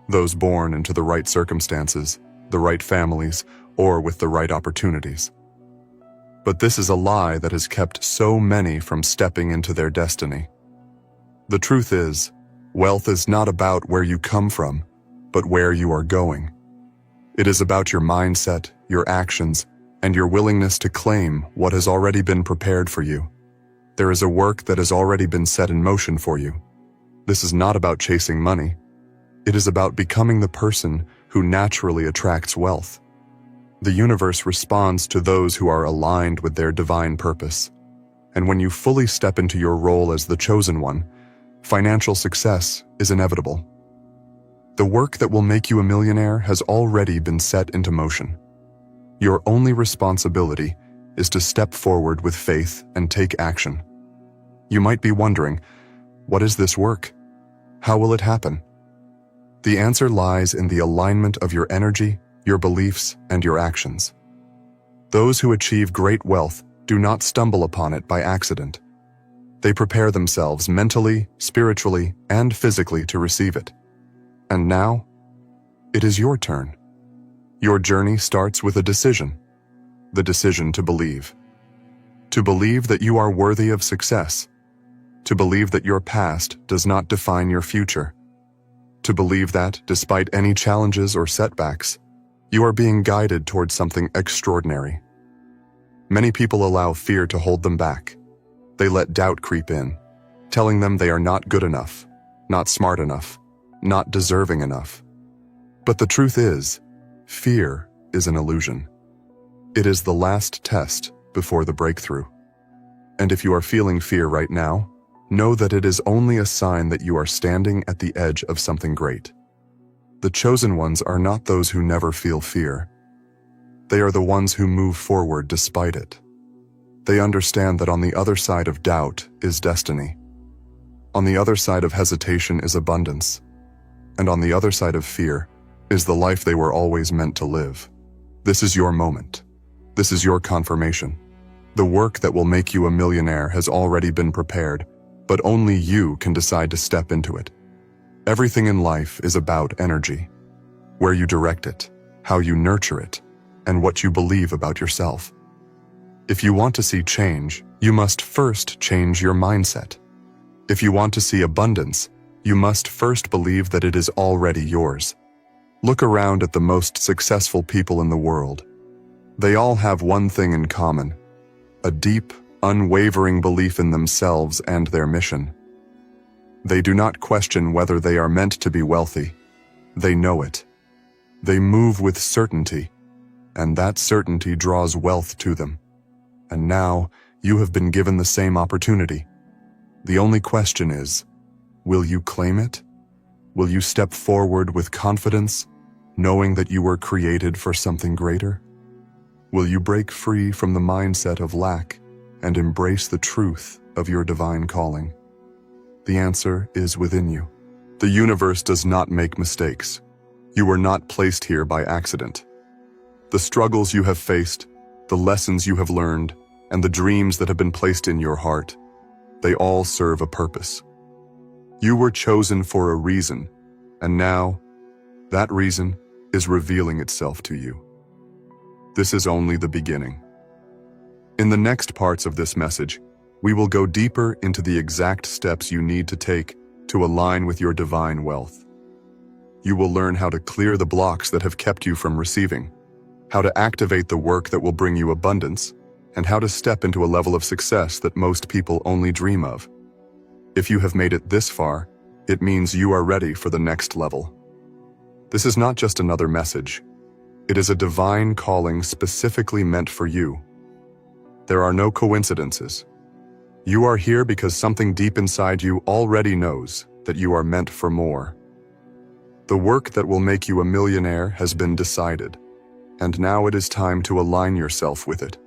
those born into the right circumstances, the right families, or with the right opportunities. But this is a lie that has kept so many from stepping into their destiny. The truth is, wealth is not about where you come from, but where you are going. It is about your mindset, your actions, and your willingness to claim what has already been prepared for you. There is a work that has already been set in motion for you. This is not about chasing money. It is about becoming the person who naturally attracts wealth. The universe responds to those who are aligned with their divine purpose. And when you fully step into your role as the chosen one, financial success is inevitable. The work that will make you a millionaire has already been set into motion. Your only responsibility is to step forward with faith and take action. You might be wondering, what is this work? How will it happen? The answer lies in the alignment of your energy, your beliefs, and your actions. Those who achieve great wealth do not stumble upon it by accident. They prepare themselves mentally, spiritually, and physically to receive it. And now, it is your turn. Your journey starts with a decision. The decision to believe. To believe that you are worthy of success. To believe that your past does not define your future. To believe that, despite any challenges or setbacks, you are being guided towards something extraordinary. Many people allow fear to hold them back. They let doubt creep in, telling them they are not good enough, not smart enough, not deserving enough. But the truth is, fear is an illusion. It is the last test before the breakthrough. And if you are feeling fear right now, know that it is only a sign that you are standing at the edge of something great. The chosen ones are not those who never feel fear. They are the ones who move forward despite it. They understand that on the other side of doubt is destiny. On the other side of hesitation is abundance. And on the other side of fear is the life they were always meant to live. This is your moment. This is your confirmation. The work that will make you a millionaire has already been prepared, but only you can decide to step into it. Everything in life is about energy. Where you direct it, how you nurture it, and what you believe about yourself. If you want to see change, you must first change your mindset. If you want to see abundance, you must first believe that it is already yours. Look around at the most successful people in the world. They all have one thing in common: a deep, unwavering belief in themselves and their mission. They do not question whether they are meant to be wealthy. They know it. They move with certainty, and that certainty draws wealth to them. And now, you have been given the same opportunity. The only question is, will you claim it? Will you step forward with confidence, knowing that you were created for something greater? Will you break free from the mindset of lack and embrace the truth of your divine calling? The answer is within you. The universe does not make mistakes. You were not placed here by accident. The struggles you have faced, the lessons you have learned, and the dreams that have been placed in your heart, they all serve a purpose. You were chosen for a reason, and now, that reason is revealing itself to you. This is only the beginning. In the next parts of this message, we will go deeper into the exact steps you need to take to align with your divine wealth. You will learn how to clear the blocks that have kept you from receiving, how to activate the work that will bring you abundance, and how to step into a level of success that most people only dream of. If you have made it this far, it means you are ready for the next level. This is not just another message. It is a divine calling specifically meant for you. There are no coincidences. You are here because something deep inside you already knows that you are meant for more. The work that will make you a millionaire has been decided, and now it is time to align yourself with it.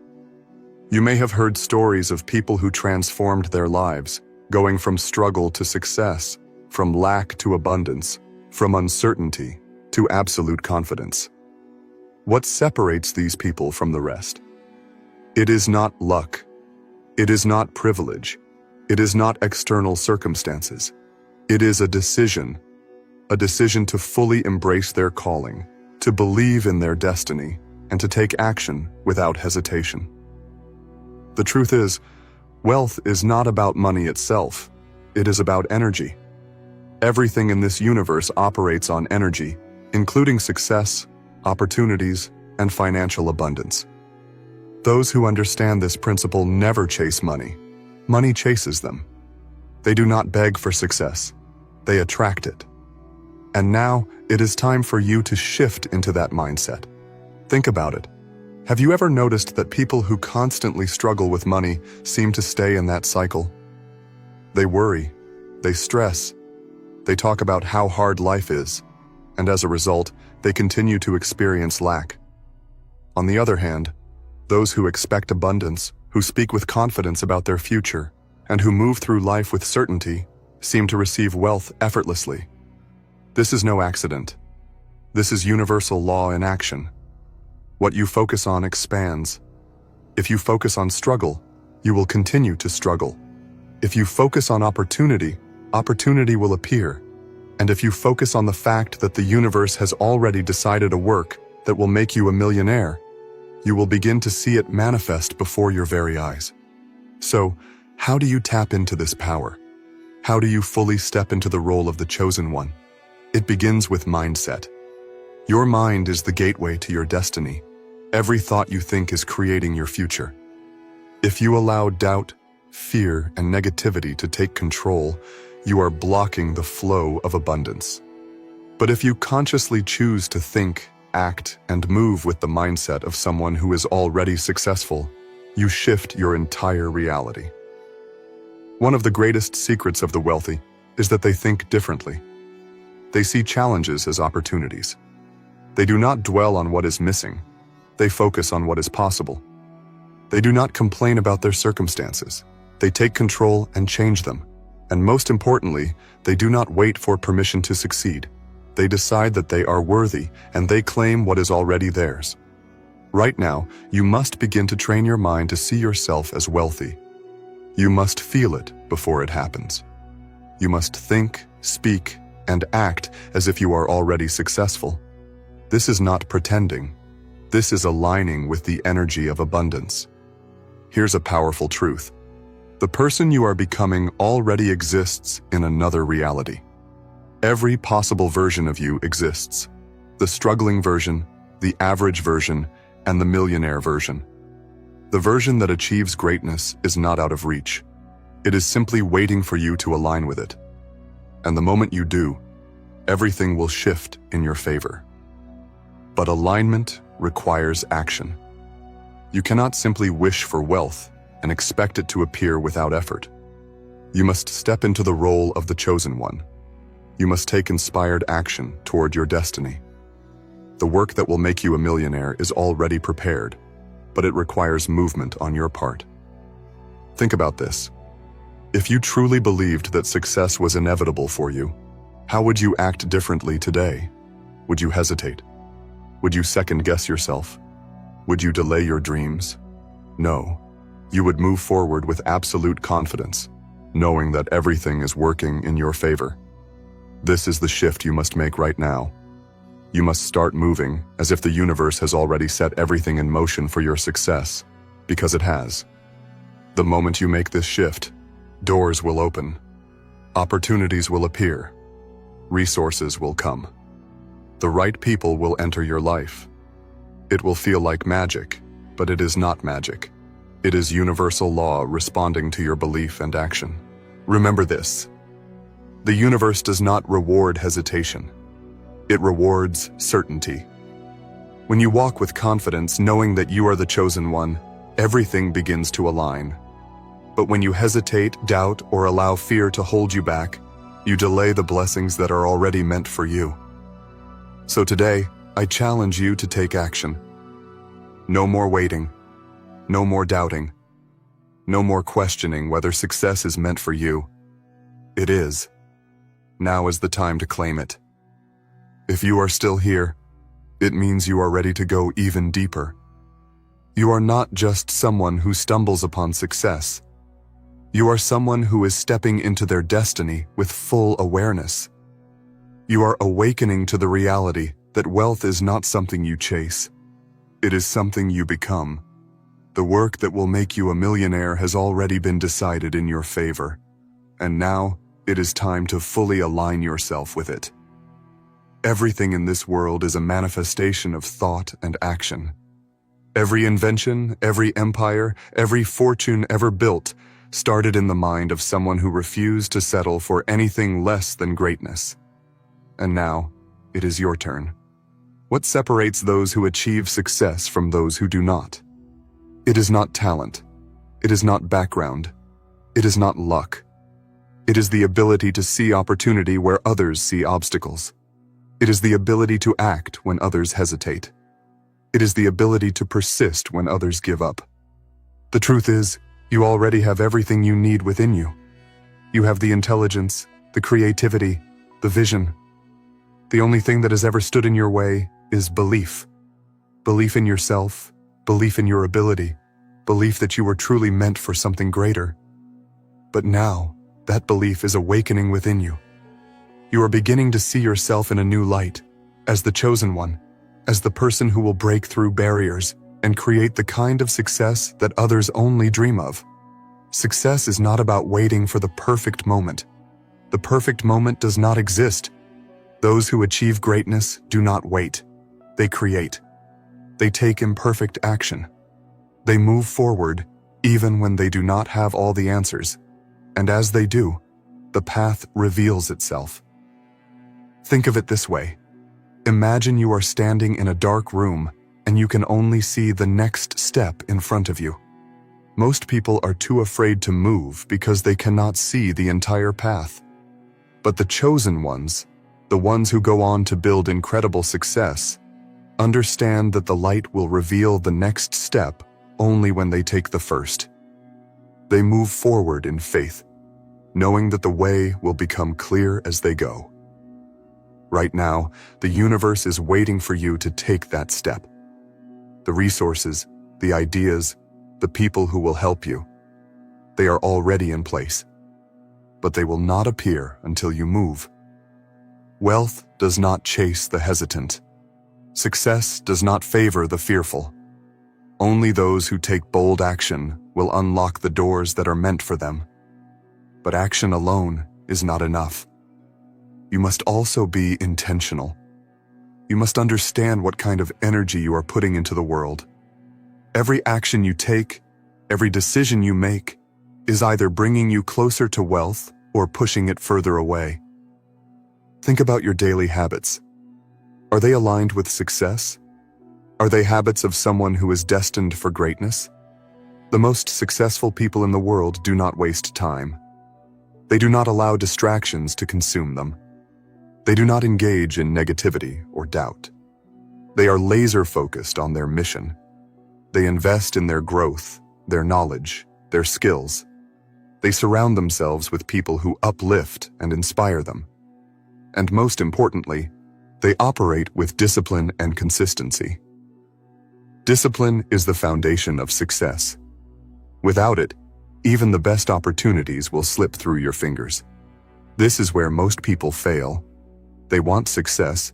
You may have heard stories of people who transformed their lives, going from struggle to success, from lack to abundance, from uncertainty to absolute confidence. What separates these people from the rest? It is not luck. It is not privilege. It is not external circumstances. It is a decision to fully embrace their calling, to believe in their destiny, and to take action without hesitation. The truth is, wealth is not about money itself. It is about energy. Everything in this universe operates on energy, including success, opportunities, and financial abundance. Those who understand this principle never chase money. Money chases them. They do not beg for success. They attract it. And now, it is time for you to shift into that mindset. Think about it. Have you ever noticed that people who constantly struggle with money seem to stay in that cycle? They worry, they stress, they talk about how hard life is, and as a result, they continue to experience lack. On the other hand, those who expect abundance, who speak with confidence about their future, and who move through life with certainty, seem to receive wealth effortlessly. This is no accident. This is universal law in action. What you focus on expands. If you focus on struggle, you will continue to struggle. If you focus on opportunity, opportunity will appear. And if you focus on the fact that the universe has already decided a work that will make you a millionaire, you will begin to see it manifest before your very eyes. So, how do you tap into this power? How do you fully step into the role of the chosen one? It begins with mindset. Your mind is the gateway to your destiny. Every thought you think is creating your future. If you allow doubt, fear, and negativity to take control, you are blocking the flow of abundance. But if you consciously choose to think, act, and move with the mindset of someone who is already successful, you shift your entire reality. One of the greatest secrets of the wealthy is that they think differently. They see challenges as opportunities. They do not dwell on what is missing. They focus on what is possible. They do not complain about their circumstances. They take control and change them. And most importantly, they do not wait for permission to succeed. They decide that they are worthy, and they claim what is already theirs. Right now, you must begin to train your mind to see yourself as wealthy. You must feel it before it happens. You must think, speak, and act as if you are already successful. This is not pretending. This is aligning with the energy of abundance. Here's a powerful truth. The person you are becoming already exists in another reality. Every possible version of you exists. The struggling version, the average version, and the millionaire version. The version that achieves greatness is not out of reach. It is simply waiting for you to align with it. And the moment you do, everything will shift in your favor. But alignment requires action. You cannot simply wish for wealth and expect it to appear without effort. You must step into the role of the chosen one. You must take inspired action toward your destiny. The work that will make you a millionaire is already prepared, but it requires movement on your part. Think about this. If you truly believed that success was inevitable for you, how would you act differently today? Would you hesitate? Would you second-guess yourself? Would you delay your dreams? No. You would move forward with absolute confidence, knowing that everything is working in your favor. This is the shift you must make right now. You must start moving as if the universe has already set everything in motion for your success, because it has. The moment you make this shift, doors will open. Opportunities will appear. Resources will come. The right people will enter your life. It will feel like magic, but it is not magic. It is universal law responding to your belief and action. Remember this. The universe does not reward hesitation. It rewards certainty. When you walk with confidence, knowing that you are the chosen one, everything begins to align. But when you hesitate, doubt, or allow fear to hold you back, you delay the blessings that are already meant for you. So today, I challenge you to take action. No more waiting. No more doubting. No more questioning whether success is meant for you. It is. Now is the time to claim it. If you are still here, it means you are ready to go even deeper. You are not just someone who stumbles upon success. You are someone who is stepping into their destiny with full awareness. You are awakening to the reality that wealth is not something you chase. It is something you become. The work that will make you a millionaire has already been decided in your favor, and now it is time to fully align yourself with it. Everything in this world is a manifestation of thought and action. Every invention, every empire, every fortune ever built started in the mind of someone who refused to settle for anything less than greatness. And now, it is your turn. What separates those who achieve success from those who do not? It is not talent. It is not background. It is not luck. It is the ability to see opportunity where others see obstacles. It is the ability to act when others hesitate. It is the ability to persist when others give up. The truth is, you already have everything you need within you. You have the intelligence, the creativity, the vision. The only thing that has ever stood in your way is belief. Belief in yourself, belief in your ability, belief that you were truly meant for something greater. But now, that belief is awakening within you. You are beginning to see yourself in a new light, as the chosen one, as the person who will break through barriers and create the kind of success that others only dream of. Success is not about waiting for the perfect moment. The perfect moment does not exist. Those who achieve greatness do not wait. They create. They take imperfect action. They move forward even when they do not have all the answers. And as they do, the path reveals itself. Think of it this way. Imagine you are standing in a dark room and you can only see the next step in front of you. Most people are too afraid to move because they cannot see the entire path. But the chosen ones, the ones who go on to build incredible success, understand that the light will reveal the next step only when they take the first. They move forward in faith, knowing that the way will become clear as they go. Right now, the universe is waiting for you to take that step. The resources, the ideas, the people who will help you, they are already in place. But they will not appear until you move. Wealth does not chase the hesitant. Success does not favor the fearful. Only those who take bold action will unlock the doors that are meant for them. But action alone is not enough. You must also be intentional. You must understand what kind of energy you are putting into the world. Every action you take, every decision you make, is either bringing you closer to wealth or pushing it further away. Think about your daily habits. Are they aligned with success? Are they habits of someone who is destined for greatness? The most successful people in the world do not waste time. They do not allow distractions to consume them. They do not engage in negativity or doubt. They are laser-focused on their mission. They invest in their growth, their knowledge, their skills. They surround themselves with people who uplift and inspire them. And most importantly, they operate with discipline and consistency. Discipline is the foundation of success. Without it, even the best opportunities will slip through your fingers. This is where most people fail. They want success,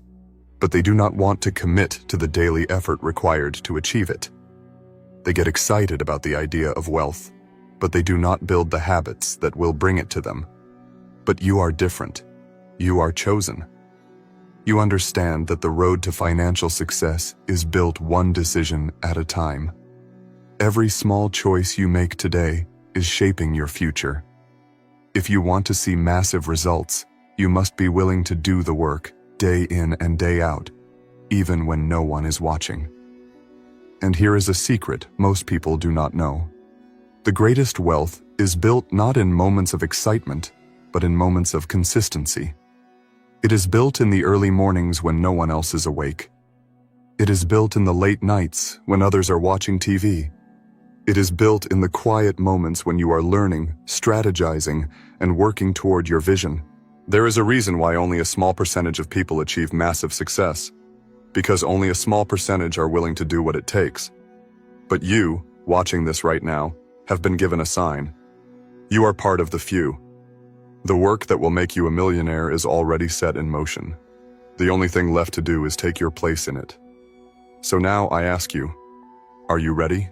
but they do not want to commit to the daily effort required to achieve it. They get excited about the idea of wealth, but they do not build the habits that will bring it to them. But you are different. You are chosen. You understand that the road to financial success is built one decision at a time. Every small choice you make today is shaping your future. If you want to see massive results, you must be willing to do the work, day in and day out, even when no one is watching. And here is a secret most people do not know. The greatest wealth is built not in moments of excitement, but in moments of consistency. It is built in the early mornings when no one else is awake. It is built in the late nights when others are watching TV. It is built in the quiet moments when you are learning, strategizing, and working toward your vision. There is a reason why only a small percentage of people achieve massive success, because only a small percentage are willing to do what it takes. But you, watching this right now, have been given a sign. You are part of the few. The work that will make you a millionaire is already set in motion. The only thing left to do is take your place in it. So now I ask you, are you ready?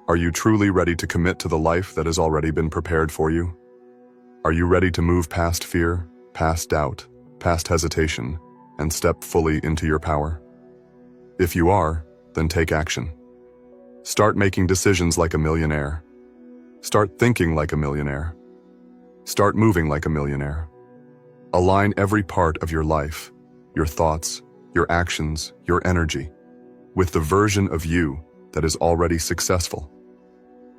Are you truly ready to commit to the life that has already been prepared for you? Are you ready to move past fear, past doubt, past hesitation, and step fully into your power? If you are, then take action. Start making decisions like a millionaire. Start thinking like a millionaire. Start moving like a millionaire. Align every part of your life, your thoughts, your actions, your energy, with the version of you that is already successful.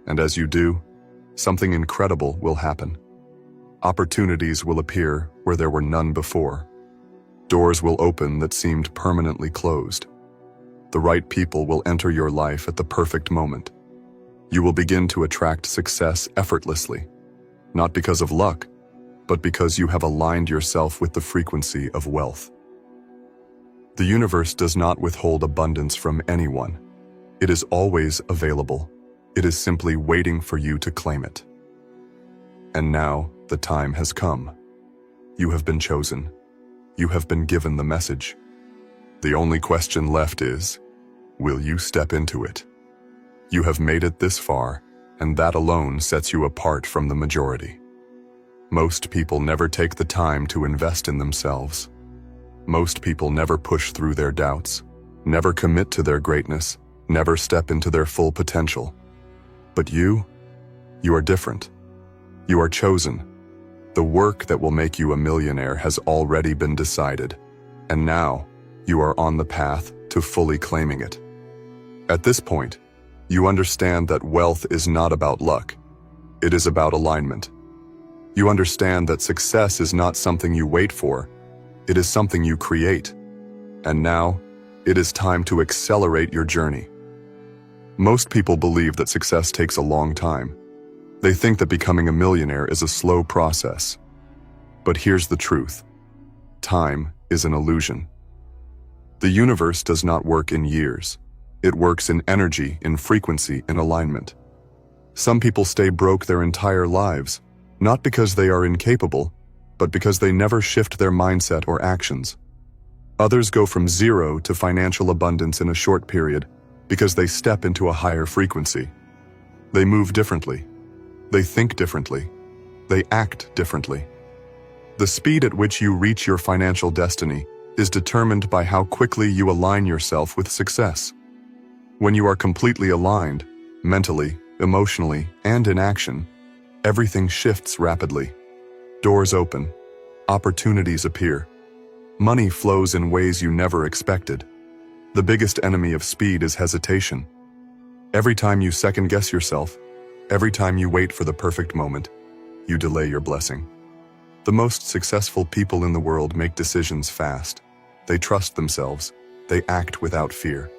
And as you do, something incredible will happen. Opportunities will appear where there were none before. Doors will open that seemed permanently closed. The right people will enter your life at the perfect moment. You will begin to attract success effortlessly, not because of luck, but because you have aligned yourself with the frequency of wealth. The universe does not withhold abundance from anyone. It is always available. It is simply waiting for you to claim it. And now, the time has come. You have been chosen. You have been given the message. The only question left is, will you step into it? You have made it this far, and that alone sets you apart from the majority. Most people never take the time to invest in themselves. Most people never push through their doubts, never commit to their greatness, never step into their full potential. But you are different. You are chosen. The work that will make you a millionaire has already been decided, and now you are on the path to fully claiming it. At this point, you understand that wealth is not about luck. It is about alignment. You understand that success is not something you wait for. It is something you create. And now, it is time to accelerate your journey. Most people believe that success takes a long time. They think that becoming a millionaire is a slow process. But here's the truth. Time is an illusion. The universe does not work in years. It works in energy, in frequency, in alignment. Some people stay broke their entire lives, not because they are incapable, but because they never shift their mindset or actions. Others go from zero to financial abundance in a short period because they step into a higher frequency. They move differently. They think differently. They act differently. The speed at which you reach your financial destiny is determined by how quickly you align yourself with success. When you are completely aligned, mentally, emotionally, and in action, everything shifts rapidly. Doors open. Opportunities appear. Money flows in ways you never expected. The biggest enemy of speed is hesitation. Every time you second-guess yourself, every time you wait for the perfect moment, you delay your blessing. The most successful people in the world make decisions fast. They trust themselves. They act without fear.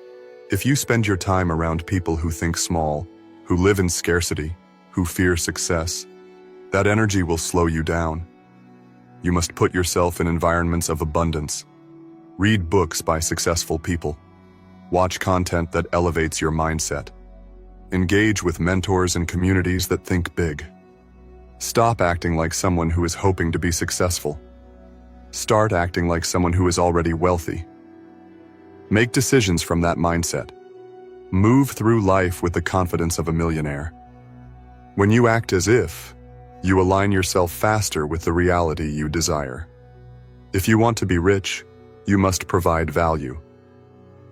If you spend your time around people who think small, who live in scarcity, who fear success, that energy will slow you down. You must put yourself in environments of abundance. Read books by successful people. Watch content that elevates your mindset. Engage with mentors and communities that think big. Stop acting like someone who is hoping to be successful. Start acting like someone who is already wealthy. Make decisions from that mindset. Move through life with the confidence of a millionaire. When you act as if, you align yourself faster with the reality you desire. If you want to be rich, you must provide value.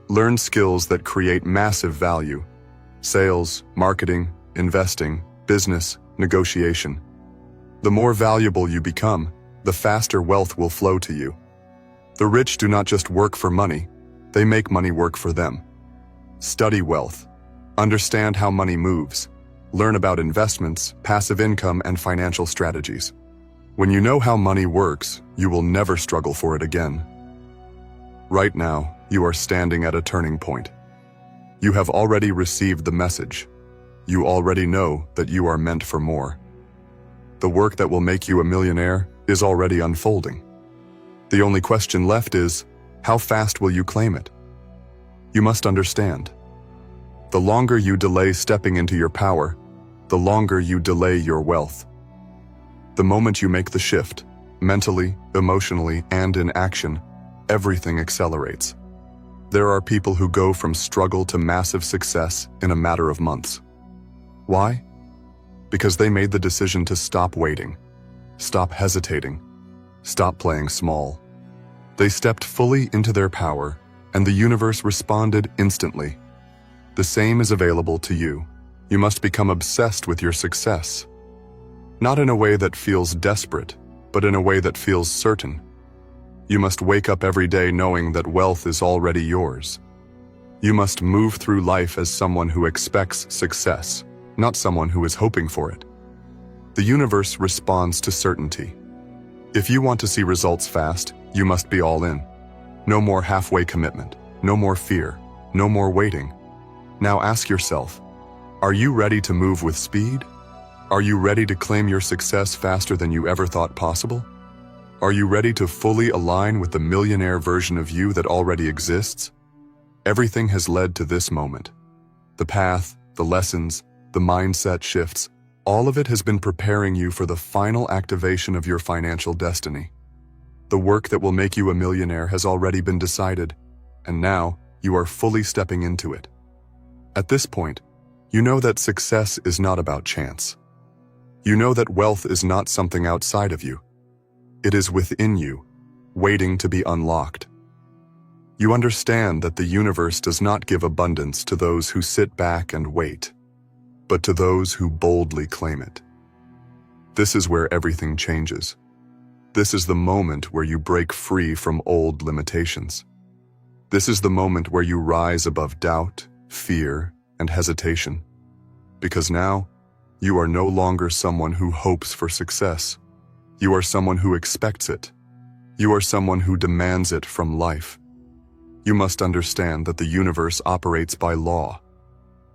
Learn skills that create massive value. Sales, marketing, investing, business, negotiation. The more valuable you become, the faster wealth will flow to you. The rich do not just work for money, they make money work for them. Study wealth. Understand how money moves. Learn about investments, passive income, and financial strategies. When you know how money works, you will never struggle for it again. Right now, you are standing at a turning point. You have already received the message. You already know that you are meant for more. The work that will make you a millionaire is already unfolding. The only question left is, how fast will you claim it? You must understand. The longer you delay stepping into your power, the longer you delay your wealth. The moment you make the shift, mentally, emotionally, and in action, everything accelerates. There are people who go from struggle to massive success in a matter of months. Why? Because they made the decision to stop waiting, stop hesitating, stop playing small. They stepped fully into their power, and the universe responded instantly. The same is available to you. You must become obsessed with your success. Not in a way that feels desperate, but in a way that feels certain. You must wake up every day knowing that wealth is already yours. You must move through life as someone who expects success, not someone who is hoping for it. The universe responds to certainty. If you want to see results fast, you must be all in. No more halfway commitment, no more fear, no more waiting. Now ask yourself, are you ready to move with speed? Are you ready to claim your success faster than you ever thought possible? Are you ready to fully align with the millionaire version of you that already exists? Everything has led to this moment. The path, the lessons, the mindset shifts, all of it has been preparing you for the final activation of your financial destiny. The work that will make you a millionaire has already been decided, and now you are fully stepping into it. At this point, you know that success is not about chance. You know that wealth is not something outside of you. It is within you, waiting to be unlocked. You understand that the universe does not give abundance to those who sit back and wait, but to those who boldly claim it. This is where everything changes. This is the moment where you break free from old limitations. This is the moment where you rise above doubt, fear, and hesitation. Because now, you are no longer someone who hopes for success. You are someone who expects it. You are someone who demands it from life. You must understand that the universe operates by law,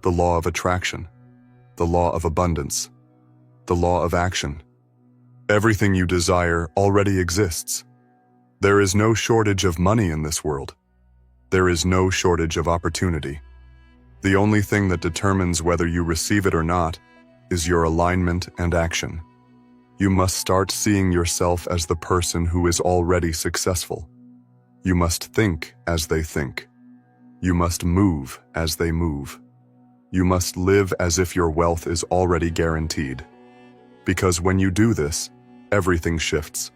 the law of attraction, the law of abundance, the law of action. Everything you desire already exists. There is no shortage of money in this world. There is no shortage of opportunity. The only thing that determines whether you receive it or not is your alignment and action. You must start seeing yourself as the person who is already successful. You must think as they think. You must move as they move. You must live as if your wealth is already guaranteed. Because when you do this, everything shifts.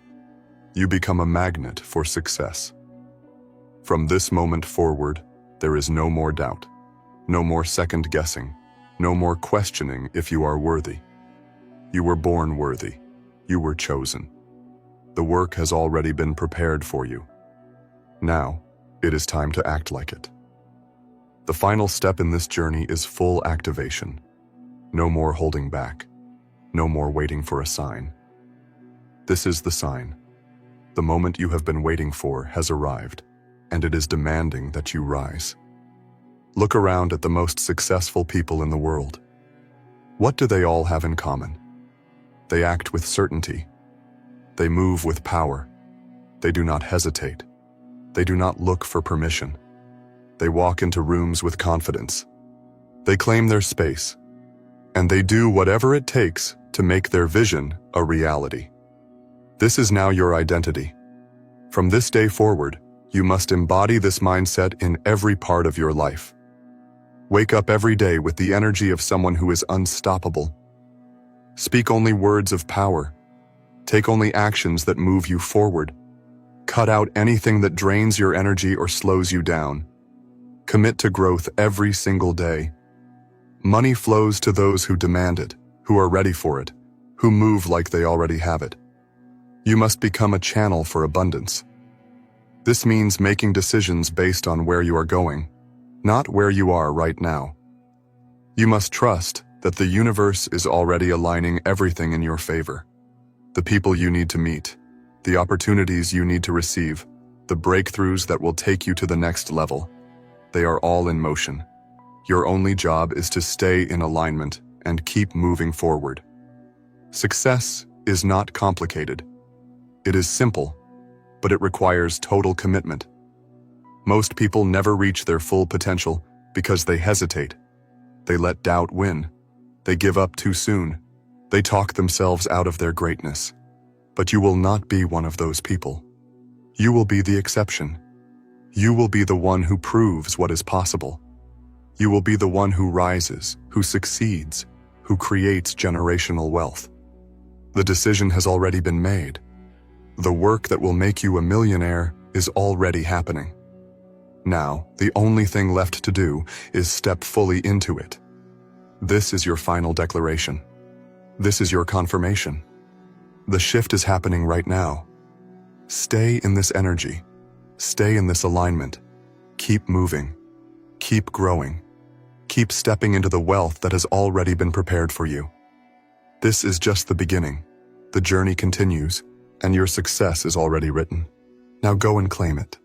You become a magnet for success. From this moment forward, there is no more doubt, no more second guessing, no more questioning if you are worthy. You were born worthy. You were chosen. The work has already been prepared for you. Now, it is time to act like it. The final step in this journey is full activation. No more holding back. No more waiting for a sign. This is the sign. The moment you have been waiting for has arrived, and it is demanding that you rise. Look around at the most successful people in the world. What do they all have in common? They act with certainty. They move with power. They do not hesitate. They do not look for permission. They walk into rooms with confidence. They claim their space. And they do whatever it takes to make their vision a reality. This is now your identity. From this day forward, you must embody this mindset in every part of your life. Wake up every day with the energy of someone who is unstoppable. Speak only words of power. Take only actions that move you forward. Cut out anything that drains your energy or slows you down. Commit to growth every single day. Money flows to those who demand it, who are ready for it, who move like they already have it. You must become a channel for abundance. This means making decisions based on where you are going, not where you are right now. You must trust that the universe is already aligning everything in your favor. The people you need to meet, the opportunities you need to receive, the breakthroughs that will take you to the next level. They are all in motion. Your only job is to stay in alignment and keep moving forward. Success is not complicated. It is simple, but it requires total commitment. Most people never reach their full potential because they hesitate. They let doubt win. They give up too soon. They talk themselves out of their greatness. But you will not be one of those people. You will be the exception. You will be the one who proves what is possible. You will be the one who rises, who succeeds, who creates generational wealth. The decision has already been made. The work that will make you a millionaire is already happening. Now, the only thing left to do is step fully into it. This is your final declaration. This is your confirmation. The shift is happening right now. Stay in this energy. Stay in this alignment. Keep moving. Keep growing. Keep stepping into the wealth that has already been prepared for you. This is just the beginning. The journey continues, and your success is already written. Now go and claim it.